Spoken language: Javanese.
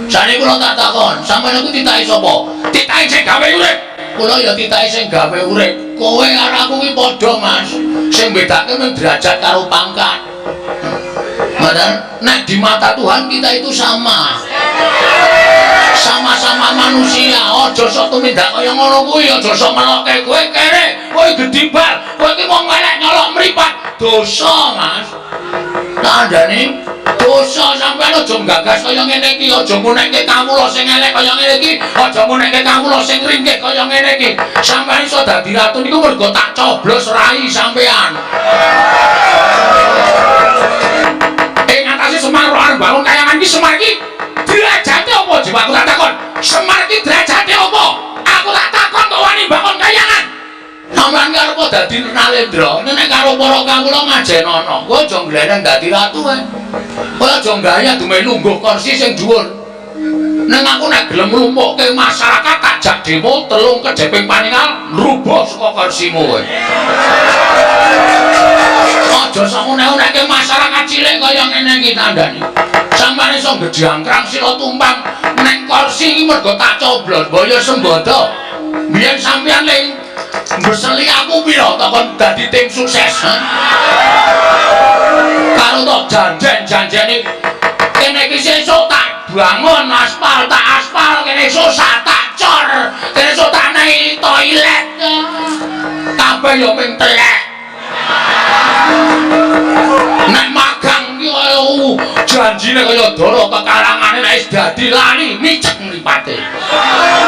Sakniki kula tak takon, sampeyan iku titahe sapa? Titahe sing gawe urip. Kula ya titahe sing gawe urip. Kowe karo aku kuwi padha, Mas. Sing bedake mung derajat karo pangkat. Padahal nek di mata Tuhan kita itu sama. Sama-sama manusia. Aja sok tumindak kaya ngono kuwi, aja sok meloke kowe kere, kowe gedibal, kowe iki wong elek nyolok mripat. Dosa, Mas. Tandane dosa sampeyan aja gagas kaya ngene iki, aja munekke kawula sing elek kaya ngene iki, aja munekke kawula sing ringkih kaya ngene iki. Sampeyan iso dadi ratu niku mergo tak coblos rai sampeyan. Ngatasi Semar arep bangun kayangan iki Semar iki derajate apa jebak aku tak takon. Semar iki derajate apa? Aku tak takon kok wani bangun kayangan. Sampeyan karo dadi Nalendra, nek karo para kawula ngajenono, kowe aja nglereng dadi ratu ae. Kowe aja gaya dume lungguh kursi sing dhuwur. Nek aku nek gelem nglumpukke masyarakat tak jak demo telung kejeping paningal rubuh saka kursimu kowe. Aja sakune-uneke masyarakat cilik kaya ngene iki tandane. Sampeyan iso ngejangkrang sira tumpang ning kursi iki mergo tak coblos boyo sembodo. Biyen sampeyan ling mbeseli aku pira takon dadi tim sukses. Karo tok janjen-janjene kene iki sesuk tak bangun aspal tak aspal kene susah tak cor kene esuk tak nehi toilet kabeh yo ming telek. Nek magang iki kaya janjine kaya dara kekarangane nek wis dadi lali micek mripate.